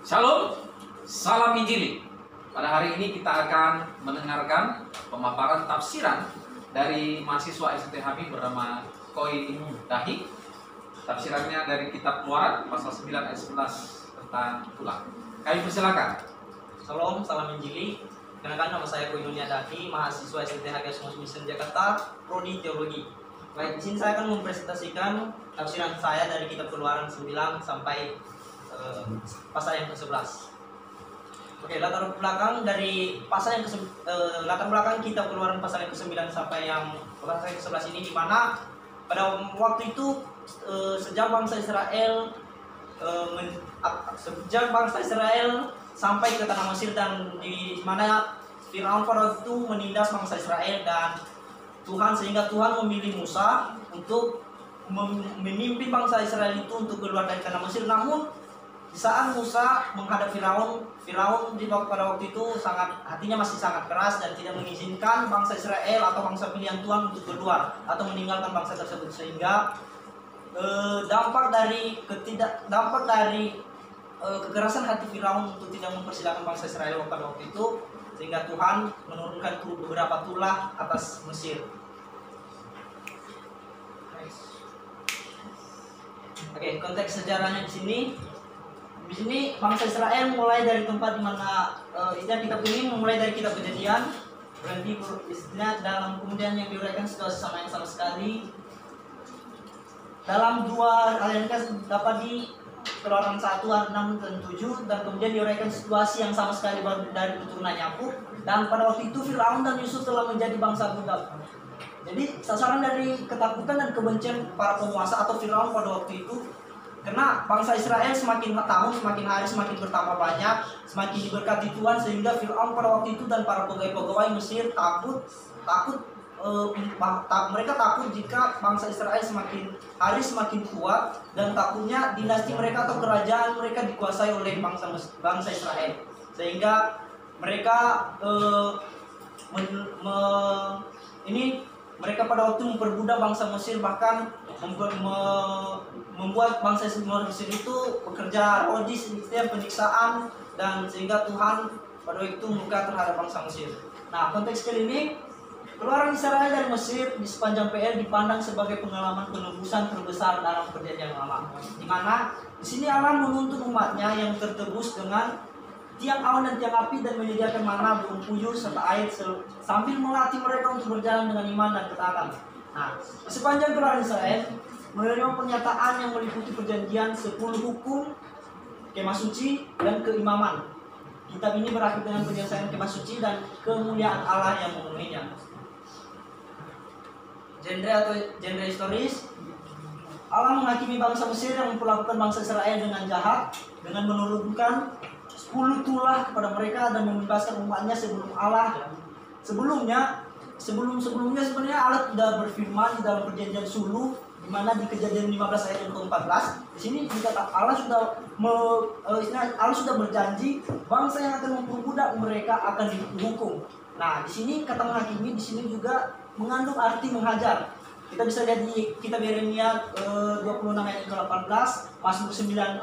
Shalom, salam Injili. Pada hari ini kita akan mendengarkan pemaparan tafsiran dari mahasiswa STHB bernama Koi Dahi. Tafsirannya dari kitab Keluaran pasal 9 ayat 11 tentang tulang. Kami persilakan. Shalom, salam Injili. Kenalkan, nama saya Koi Dahi, mahasiswa STHB Cosmos Mission Jakarta, Prodi Teologi. Baik, di sini saya akan mempresentasikan tafsiran saya dari kitab Keluaran 9 sampai pasal yang ke-11. Oke, latar belakang dari pasal yang latar belakang kitab Keluaran pasal yang ke-9 sampai yang pasal yang ke-11 ini, di mana pada waktu itu sejak bangsa Israel sampai ke tanah Mesir, dan di mana Firaun pada waktu itu menindas bangsa Israel, dan sehingga Tuhan memilih Musa untuk memimpin bangsa Israel itu untuk keluar dari tanah Mesir. Namun di saat Musa menghadap Firaun pada waktu itu hatinya masih sangat keras dan tidak mengizinkan bangsa Israel atau bangsa pilihan Tuhan untuk keluar atau meninggalkan bangsa tersebut, sehingga dampak dari kekerasan hati Firaun untuk tidak mempersilahkan bangsa Israel pada waktu itu, sehingga Tuhan menurunkan beberapa tulah atas Mesir. Oke, konteks sejarahnya di sini bangsa Israel mulai dari tempat di mana kitab ini memulai dari kitab Kejadian, berhenti dalam kemudian yang diuraikan situasi yang sama sekali dalam dua ayat dapat di Keluaran 1 ayat 6 dan 7, dan kemudian diuraikan situasi yang sama sekali baru dari keturunan Yakub. Dan pada waktu itu Firaun dan Yusuf telah menjadi bangsa budak. Jadi sasaran dari ketakutan dan kebencian para penguasa atau Firaun pada waktu itu, karena bangsa Israel semakin tahun, semakin hari semakin bertambah banyak, semakin diberkati Tuhan, sehingga Firaun pada waktu itu dan para pegawai-pegawai Mesir mereka takut jika bangsa Israel semakin hari semakin kuat, dan takutnya dinasti mereka atau kerajaan mereka dikuasai oleh bangsa Israel, sehingga mereka mereka pada waktu memperbudak bangsa Mesir, bahkan membuat bangsa Mesir itu bekerja rodi, sistem penyiksaan, dan sehingga Tuhan pada waktu itu murka terhadap bangsa Mesir. Nah, konteks kali ini keluaran Israel dari Mesir di sepanjang PL dipandang sebagai pengalaman penebusan terbesar dalam perjanjian lama, di mana di sini Allah menuntun umatnya yang tertebus dengan tiang awan dan tiang api, dan menyediakan mana, burung puyuh serta air, sambil melatih mereka untuk berjalan dengan iman dan ketaatan. Nah, sepanjang keluaran Israel menerima pernyataan yang meliputi perjanjian, 10 hukum, kemah suci, dan keimaman. Kitab ini berakhir dengan penyelesaian kemah suci dan kemuliaan Allah yang memenuhinya. Genre historis, Allah menghakimi bangsa Mesir yang memperlakukan bangsa Israel dengan jahat, dengan menurunkan 10 tulah kepada mereka dan membebaskan umatnya sebelum Allah. Sebelumnya sebenarnya Allah sudah berfirman di dalam perjanjian Suluh, di mana di Kejadian 15 ayat yang ke-14, di sini dikatakan Allah sudah berjanji bangsa yang akan memperbudak mereka akan dihukum. Nah, di sini kata menghakimi di sini juga mengandung arti menghajar. Kita bisa lihat di kitab Yeremia 26 ayat yang ke-18, Mazmur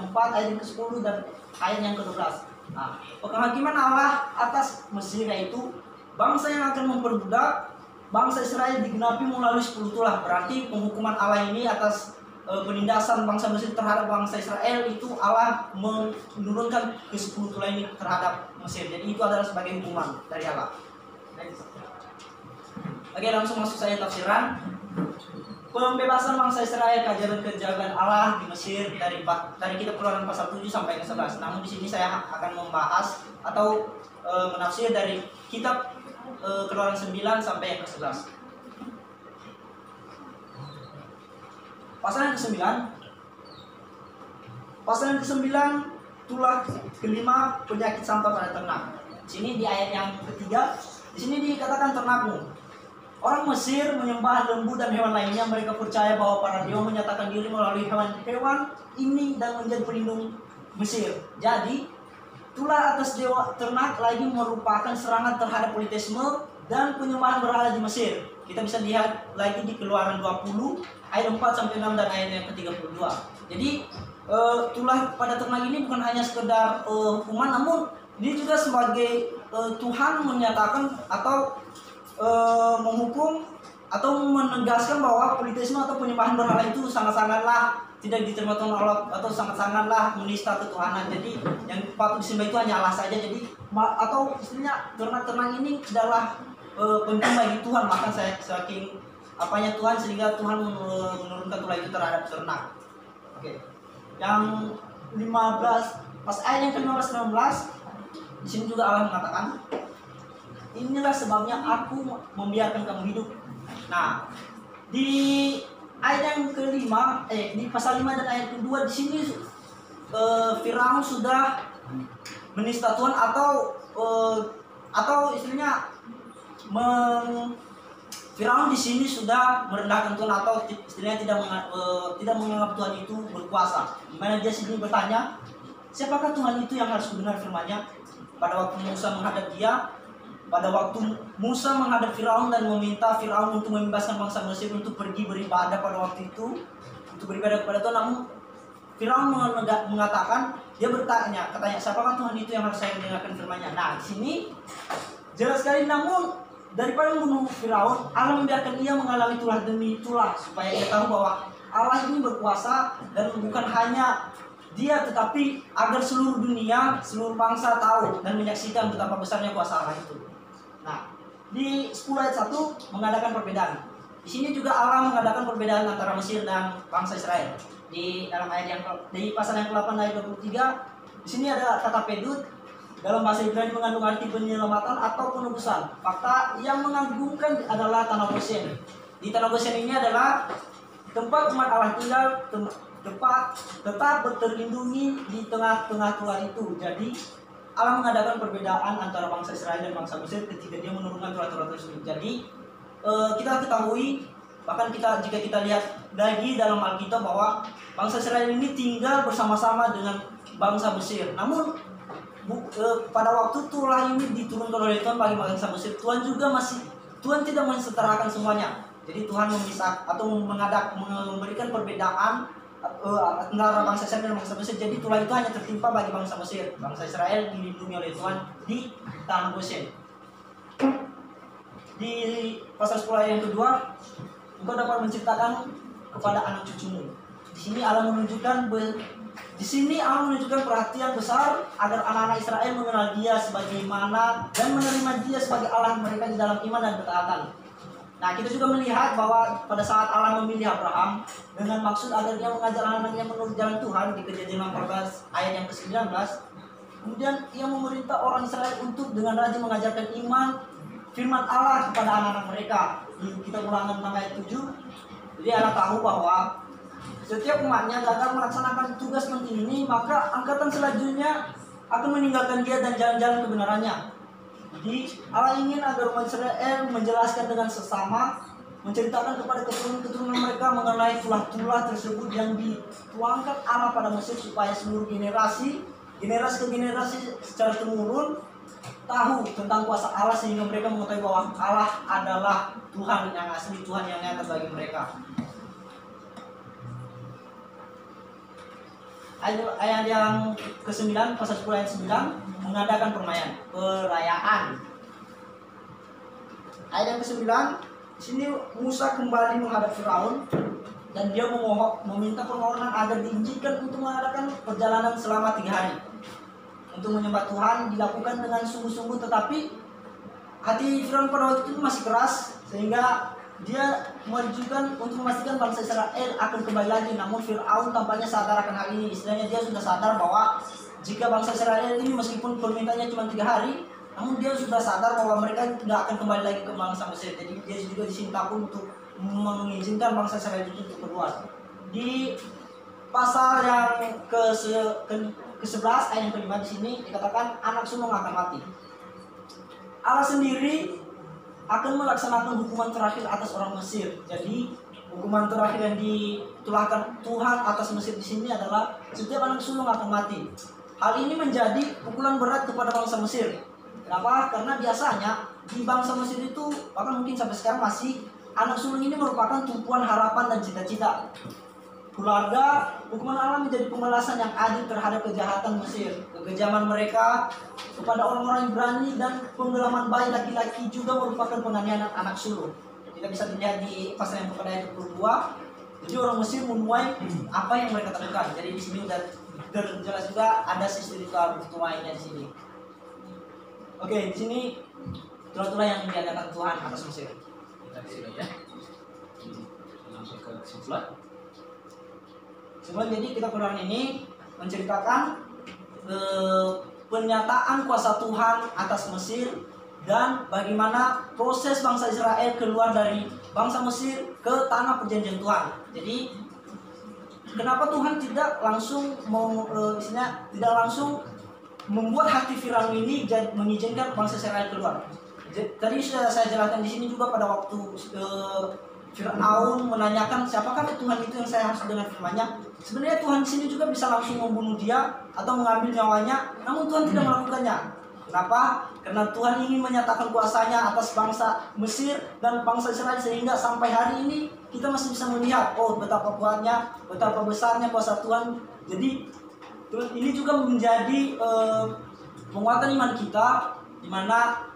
94 ayat yang ke-10 dan ayat yang ke-12. Nah, penghakiman Allah atas Mesir yaitu bangsa yang akan memperbudak bangsa Israel digenapi melalui 10 tulah. Berarti penghukuman Allah ini atas penindasan bangsa Mesir terhadap bangsa Israel itu Allah menurunkan ke 10 tulah ini terhadap Mesir. Jadi itu adalah sebagai hukuman dari Allah. Oke, langsung masuk saya tafsiran. Pembebasan bangsa Israel, kajaran kejagaan Allah di Mesir dari kitab Keluaran pasal 7 sampai ke 11. Namun di sini saya akan membahas atau menafsir dari kitab Keluaran 9 sampai yang ke 11. Pasal yang ke-9. Pasal yang ke-9 tulah kelima penyakit sampah pada ternak. Di sini di ayat yang ketiga, di sini dikatakan ternakmu. Orang Mesir menyembah lembu dan hewan lainnya. Mereka percaya bahwa para dewa menyatakan diri melalui hewan-hewan ini dan menjadi pelindung Mesir. Jadi, tulah atas dewa ternak lagi merupakan serangan terhadap politisme dan penyembahan berhala di Mesir. Kita bisa lihat lagi di Keluaran 20 ayat 4 sampai 6 dan ayat yang ke-32. Jadi tulah pada ternak ini bukan hanya sekedar hukuman, namun ini juga sebagai Tuhan menyatakan atau menghukum atau menegaskan bahwa politisme atau penyembahan berhala itu sangat-sangatlah tidak diterima Tuhan Allah, atau sangat-sangatlah menista ketuhanan. Jadi yang patut disembah itu hanya Allah saja. Jadi atau istilahnya ternak-ternak ini adalah penting bagi Tuhan, maka saya saking apanya Tuhan sehingga Tuhan menurunkan tulah itu terhadap ternak. Oke. Yang 15 pas ayat yang ke-15 19 di sini juga Allah mengatakan, inilah sebabnya aku membiarkan kamu hidup. Nah, di ayat yang kelima, di pasal 5 dan ayat kedua di sini Firaun sudah menista Tuhan atau istilahnya Firaun di sini sudah merendahkan Tuhan atau istilahnya tidak menganggap Tuhan itu berkuasa. Di mana dia sini bertanya, siapakah Tuhan itu yang harus benar firman-Nya? Pada waktu Musa menghadap dia, pada waktu Musa menghadap Firaun dan meminta Firaun untuk membebaskan bangsa Mesir untuk pergi beribadah pada waktu itu, untuk beribadah kepada Tuhan, namun Firaun mengatakan, dia katanya, siapakah Tuhan itu yang harus saya mendengarkan firman-Nya? Nah, di sini jelas sekali, namun daripada membunuh Firaun, Allah membiarkan ia mengalami tulah demi tulah supaya dia tahu bahwa Allah ini berkuasa dan bukan hanya dia, tetapi agar seluruh dunia, seluruh bangsa tahu dan menyaksikan betapa besarnya kuasa Allah itu. Nah, di 10 ayat 1 mengadakan perbedaan. Di sini juga Allah mengadakan perbedaan antara Mesir dan bangsa Israel. Di dalam ayat di pasal yang ke-8 ayat 23, di sini ada kata pedut. Dalam bahasa Ibrani mengandung arti penyelamatan atau penebusan. Fakta yang mengagumkan adalah tanah Goshen. Di tanah Goshen ini adalah tempat umat Allah tinggal, tetap terlindungi di tengah-tengah tulah itu. Jadi Allah mengadakan perbedaan antara bangsa Israel dan bangsa Mesir ketika dia menurunkan tulah-tulah tersebut. Jadi kita ketahui, bahkan jika kita lihat lagi dalam Alkitab bahwa bangsa Israel ini tinggal bersama-sama dengan bangsa Mesir. Namun pada waktu tulah ini diturunkan oleh Tuhan bagi bangsa Mesir, Tuhan tidak mensetarakan semuanya. Jadi Tuhan memisah atau memberikan perbedaan antara bangsa Israel dan bangsa Mesir. Jadi tulah itu hanya tertimpa bagi bangsa Mesir. Bangsa Israel dilindungi oleh Tuhan di tanah Goshen. Di pasal 10 ayat yang kedua, engkau dapat menceritakan kepada anak cucumu. Di sini Allah menunjukkan perhatian besar agar anak-anak Israel mengenal Dia sebagaimana dan menerima Dia sebagai Allah mereka di dalam iman dan ketaatan. Nah, kita juga melihat bahwa pada saat Allah memilih Abraham dengan maksud agar dia mengajar anak-anaknya menurut jalan Tuhan di Kejadian 14 ayat yang ke-19, kemudian ia memerintah orang Israel untuk dengan rajin mengajarkan iman firman Allah kepada anak-anak mereka. Di kitab Ulangan 6 ayat 7, jadi Allah tahu bahwa setiap umatnya gagal melaksanakan tugas penting ini, maka angkatan selanjutnya akan meninggalkan dia dan jalan-jalan kebenarannya. Jadi Allah ingin agar umat Israel menjelaskan dengan sesama, menceritakan kepada keturunan mereka mengenai tulah-tulah tersebut yang dituangkan Allah pada Mesir, supaya seluruh generasi ke generasi secara temurun tahu tentang kuasa Allah, sehingga mereka mengetahui bahwa Allah adalah Tuhan yang asli, Tuhan yang nyata bagi mereka. Ayat yang ke-9 pasal 10 ayat 9 mengadakan perayaan. Ayat yang ke-9, di sini Musa kembali menghadap Firaun dan dia meminta permohonan agar diizinkan untuk mengadakan perjalanan selama 3 hari. Untuk menyembah Tuhan dilakukan dengan sungguh-sungguh, tetapi hati Firaun pada waktu itu masih keras sehingga dia mengajukan untuk memastikan bangsa Israel akan kembali lagi. Namun Firaun tampaknya sadar akan hal ini. Istilahnya dia sudah sadar bahwa jika bangsa Israel ini meskipun permintaannya cuma 3 hari, namun dia sudah sadar bahwa mereka tidak akan kembali lagi ke bangsa Mesir. Jadi dia juga di sini takut untuk mengizinkan bangsa Israel itu untuk keluar. Di pasal yang ke-11 ayat yang ke-5 di sini dikatakan anak sulung akan mati. Allah sendiri akan melaksanakan hukuman terakhir atas orang Mesir. Jadi hukuman terakhir yang ditulahkan Tuhan atas Mesir di sini adalah setiap anak sulung akan mati. Hal ini menjadi pukulan berat kepada bangsa Mesir. Kenapa? Karena biasanya di bangsa Mesir itu, bahkan mungkin sampai sekarang masih, anak sulung ini merupakan tumpuan harapan dan cita-cita. keluarga, hukuman Allah menjadi pembalasan yang adil terhadap kejahatan Mesir, kekejaman mereka kepada orang-orang Ibrani, dan penggelaman bayi laki-laki juga merupakan penganiayaan anak sulung. Kita bisa lihat di pasal yang kepada ayat 22. Jadi orang Mesir menuai apa yang mereka temukan. Jadi di sini udah jelas juga ada sistem ritual tuainya di sini. Oke, di sini tulah-tulah yang diadakan Tuhan atas Mesir. Kita di sini ya. Langsung ke kesimpulan. Jadi kita Quran ini menceritakan pernyataan kuasa Tuhan atas Mesir dan bagaimana proses bangsa Israel keluar dari bangsa Mesir ke tanah perjanjian Tuhan. Jadi kenapa Tuhan tidak langsung tidak langsung membuat hati Firaun ini mengizinkan bangsa Israel keluar. Tadi sudah saya jelaskan di sini juga pada waktu Firaun menanyakan siapakah Tuhan itu yang saya harus dengan firman-Nya. Sebenarnya Tuhan di sini juga bisa langsung membunuh dia atau mengambil nyawanya, namun Tuhan tidak melakukannya. Kenapa? Karena Tuhan ingin menyatakan kuasanya atas bangsa Mesir dan bangsa Israel, sehingga sampai hari ini kita masih bisa melihat betapa kuatnya, betapa besarnya kuasa Tuhan. Jadi ini juga menjadi penguatan iman kita, di mana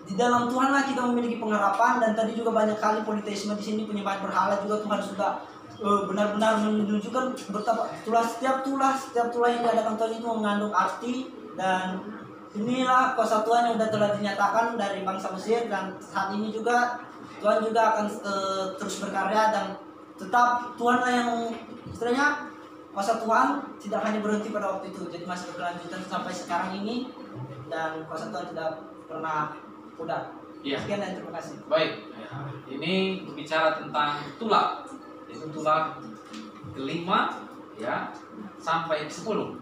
di dalam Tuhanlah kita memiliki pengharapan. Dan tadi juga banyak kali politeisme di sini, penyembahan berhala juga Tuhan sudah benar-benar menunjukkan betapa setiap tulah yang diadakan Tuhan itu mengandung arti. Dan inilah kuasa Tuhan yang telah dinyatakan dari bangsa Mesir, dan saat ini juga Tuhan juga akan terus berkarya, dan tetap Tuhanlah yang istilahnya kuasa Tuhan tidak hanya berhenti pada waktu itu, jadi masih berkelanjutan sampai sekarang ini, dan kuasa Tuhan tidak pernah udah. Iya. Sekian dan terima kasih. Baik, ini berbicara tentang tulah, itu tulah kelima ya sampai 10.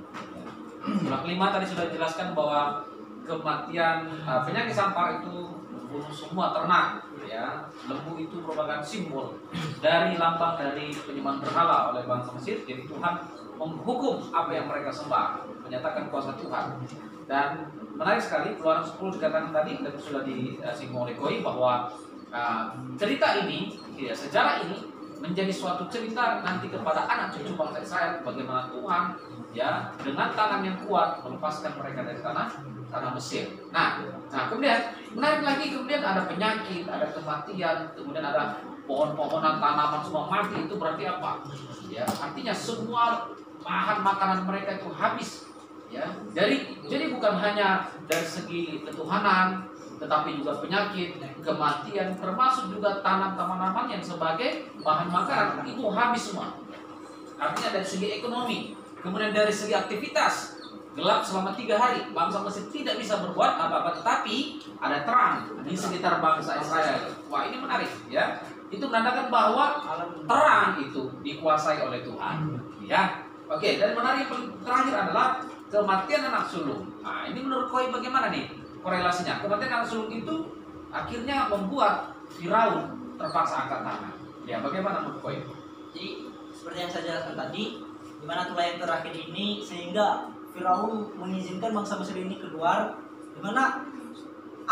Tulah kelima tadi sudah dijelaskan bahwa kematian penyakit sampar itu membunuh semua ternak ya. Lembu itu merupakan simbol dari lambang dari penyembahan berhala oleh bangsa Mesir. Jadi Tuhan menghukum apa yang mereka sembah, menyatakan kuasa Tuhan. Dan menarik sekali Keluaran 10 dikatakan tadi dan sudah disinggung oleh Koi bahwa cerita ini ya, sejarah ini menjadi suatu cerita nanti kepada anak cucu bangsa Israel, bagaimana Tuhan ya dengan tangan yang kuat melepaskan mereka dari tanah Mesir. Nah kemudian menarik lagi, kemudian ada penyakit, ada kematian, kemudian ada pohon-pohonan, tanaman semua mati. Itu berarti apa? Ya, artinya semua bahan makanan mereka itu habis. Ya, jadi bukan hanya dari segi ketuhanan, tetapi juga penyakit, kematian, termasuk juga tanaman yang sebagai bahan makanan itu habis semua. Artinya dari segi ekonomi, kemudian dari segi aktivitas, gelap selama 3 hari, bangsa Mesir tidak bisa berbuat apa-apa, tetapi ada terang di sekitar bangsa Israel. Wah, ini menarik ya. Itu menandakan bahwa terang itu dikuasai oleh Tuhan. Ya, oke. Dan menarik yang terakhir adalah kematian anak sulung. Nah, ini menurut Koi bagaimana nih korelasinya? Kematian anak sulung itu akhirnya membuat Firaun terpaksa angkat tangan. Ya, bagaimana menurut Koi? Jadi seperti yang saya jelaskan tadi, di mana tulah yang terakhir ini sehingga Firaun mengizinkan bangsa Mesir ini keluar, di mana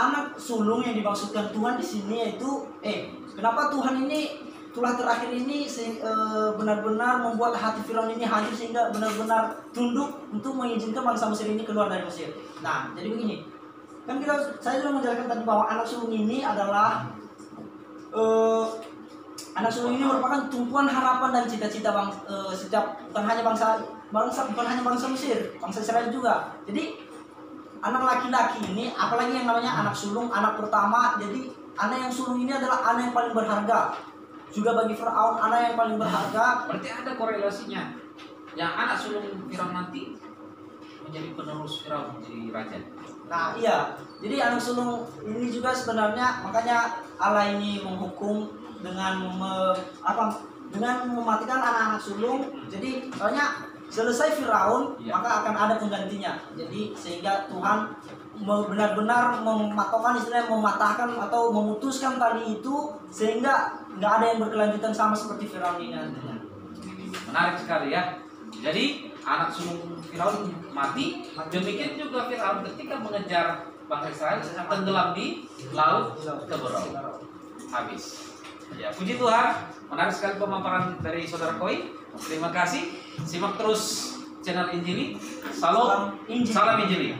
anak sulung yang dimaksudkan Tuhan di sini yaitu kenapa Tuhan ini tulah terakhir ini benar-benar membuat hati Firaun ini hancur sehingga benar-benar tunduk untuk mengizinkan bangsa Mesir ini keluar dari Mesir. Nah, jadi begini. Kan saya sudah menjelaskan tadi bahwa anak sulung ini adalah anak sulung ini merupakan tumpuan harapan dan cita-cita setiap bukan hanya bangsa Mesir, bangsa Israel juga. Jadi anak laki-laki ini, apalagi yang namanya anak sulung, anak pertama. Jadi anak yang sulung ini adalah anak yang paling berharga. Juga bagi Firaun, anak yang paling berharga. Berarti ada korelasinya. Yang anak sulung Firaun nanti menjadi penerus Firaun, menjadi raja. Nah, iya. Jadi anak sulung ini juga sebenarnya makanya Allah ini menghukum dengan mematikan anak-anak sulung. Jadi soalnya selesai Firaun, maka akan ada penggantinya. Jadi sehingga Tuhan benar-benar mematahkan atau memutuskan tali itu sehingga nggak ada yang berkelanjutan sama seperti Firaun ini nantinya. Menarik sekali ya. Jadi anak sulung Firaun mati. Demikian juga Firaun ketika mengejar bangsa Israel tenggelam di laut Keberau. Habis. Ya, puji Tuhan. Menarik sekali pemaparan dari saudara Koi. Terima kasih. Simak terus channel Injili. Salam Injili. Salam Injili.